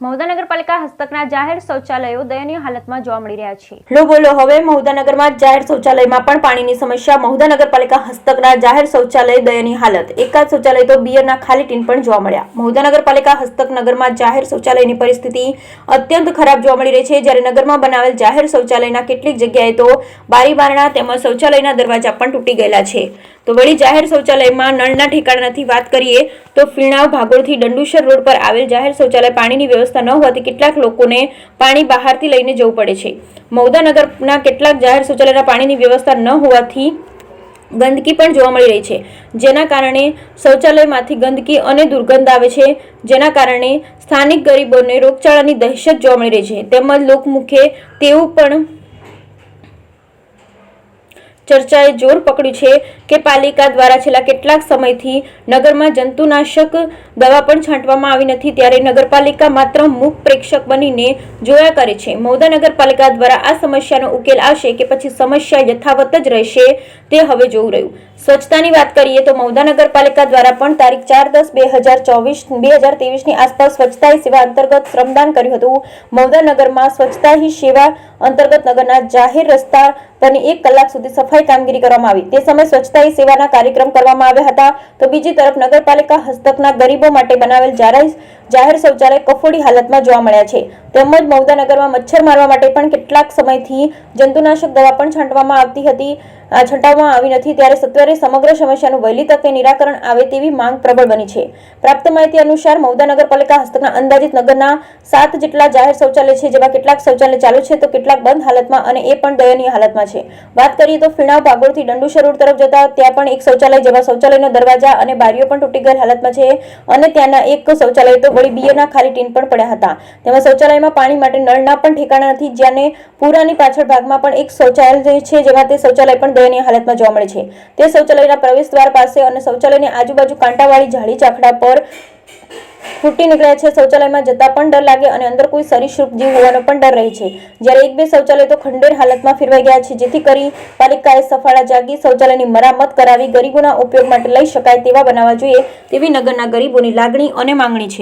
મહુધા નગરપાલિકા હસ્તકના જાહેર શૌચાલયો દયનીય હાલતમાં જોવા મળી રહ્યા છે. લો બોલો હવે મહુધા નગરમાં જાહેર શૌચાલયમાં પણ પાણીની સમસ્યા. મહુધા નગરપાલિકા હસ્તકના જાહેર શૌચાલય દયનીય હાલત. એકાદ શૌચાલય તો બિયરના ખાલી ટીન પણ જોવા મળ્યા. મહુધા નગરપાલિકા હસ્તક નગરમાં જાહેર શૌચાલયની પરિસ્થિતિ અત્યંત ખરાબ જોવા મળી રહી છે. જ્યારે નગરમાં બનાવેલ જાહેર શૌચાલયના કેટલીક જગ્યાએ તો બારી બારણા તેમજ શૌચાલયના દરવાજા પણ તૂટી ગયેલા છે. તો વળી જાહેર શૌચાલયમાં નળના ઠેકાણા નથી. વાત કરીએ તો ફીણાવ ભાગોળથી દંડુસર રોડ પર આવેલ જાહેર શૌચાલય પાણીની વ્યવસ્થા ન હોવાથી કેટલાક લોકોને પાણી બહારથી લઈને જવું પડે છે. મહુધા નગરના કેટલાક જાહેર શૌચાલયના પાણીની વ્યવસ્થા ન હોવાથી ગંદકી પણ જોવા મળી રહી છે. જેના કારણે શૌચાલયમાંથી ગંદકી અને દુર્ગંધ આવે છે. જેના કારણે સ્થાનિક ગરીબોને રોગચાળાની દહેશત જોવા મળી રહી છે. તેમજ લોકમુખે તેવું પણ ચર્ચાએ જોર પકડ્યું છે કે પાલિકા દ્વારા છેલ્લા કેટલાક સમયથી નગરમાં જંતુનાશક દવા પણ છાંટવામાં આવી નથી. ત્યારે નગરપાલિકા માત્ર મૂક પ્રેક્ષક બનીને જોયા કરે છે. મહુધા નગરપાલિકા દ્વારા આ સમસ્યાનો ઉકેલ આવશે કે પછી સમસ્યા યથાવત જ રહેશે તે હવે જોવું રહ્યું. સ્વચ્છતાની વાત કરીએ તો મહુધા નગરપાલિકા દ્વારા પણ તારીખ 4/10/2023ની આસપાસ સ્વચ્છતા હી સેવા અંતર્ગત શ્રમદાન કર્યું હતું. મહુધા નગરમાં સ્વચ્છતા હી સેવા અંતર્ગત નગરના જાહેર રસ્તા પરની 1 કલાક સુધી સફાઈ કામગીરી કરવામાં આવી. તે સમયે સ્વચ્છતા હી સેવાના કાર્યક્રમ કરવામાં આવ્યા હતા. તો બીજી તરફ નગરપાલિકા હસ્તકના ગરીબો માટે બનાવેલ જાહેર શૌચાલય કફોડી હાલતમાં જોવા મળ્યા છે. તેમજ મહુધા નગરમાં મચ્છર મારવા માટે પણ કેટલાક સમયથી જંતુનાશક દવા પણ છાંટવામાં આવી નથી. ત્યારે સત્વરે સમગ્ર સમસ્યાનું વહેલી તકે નિરાકરણ આવે તેવી માંગ પ્રબળ બની છે. પ્રાપ્ત માહિતી અનુસાર મહુધા નગરપાલિકા હસ્તકના અંદાજિત નગરના 7 જેટલા જાહેર શૌચાલય છે, જેમાં કેટલાક શૌચાલય ચાલુ છે તો કેટલાક બંધ હાલતમાં અને એ પણ દયનીય હાલતમાં છે. વાત કરીએ તો ફીણાવ ભાગોળથી દંડુસર રોડ તરફ જતા ત્યાં પણ એક શૌચાલય, જેમાં શૌચાલયનો દરવાજા અને બારીઓ પણ તૂટી ગયેલ હાલતમાં છે અને ત્યાંના એક શૌચાલય તો વળી બિયરના ખાલી ટીન પણ પડ્યા હતા. તેમાં શૌચાલયમાં પાણી માટે નળના પણ ઠેકાણા નથી. જ્યાંને પુરાની પાછળ ભાગમાં પણ એક શૌચાલય છે, જેમાં તે શૌચાલય પણ દયનીય હાલતમાં જોવા મળે છે. તે શૌચાલયના પ્રવેશદ્વાર પાસે અને શૌચાલયની આજુબાજુ કાંટાવાળી ઝાડી ઝાખડા પર ફૂટી નીકળ્યા છે. શૌચાલયમાં જતા પણ ડર લાગે અને અંદર કોઈ સરીસૃપ જીવ હોવાનો પણ ડર રહે છે. જ્યારે 1-2 શૌચાલય તો ખંડેર હાલતમાં ફેરવાઈ ગયા છે. જેથી કરી પાલિકાએ સફાળા જાગી શૌચાલયની મરામત કરાવી ગરીબોના ઉપયોગ માટે લઈ શકાય તેવા બનાવવા જોઈએ તેવી નગરના ગરીબોની લાગણી અને માંગણી છે.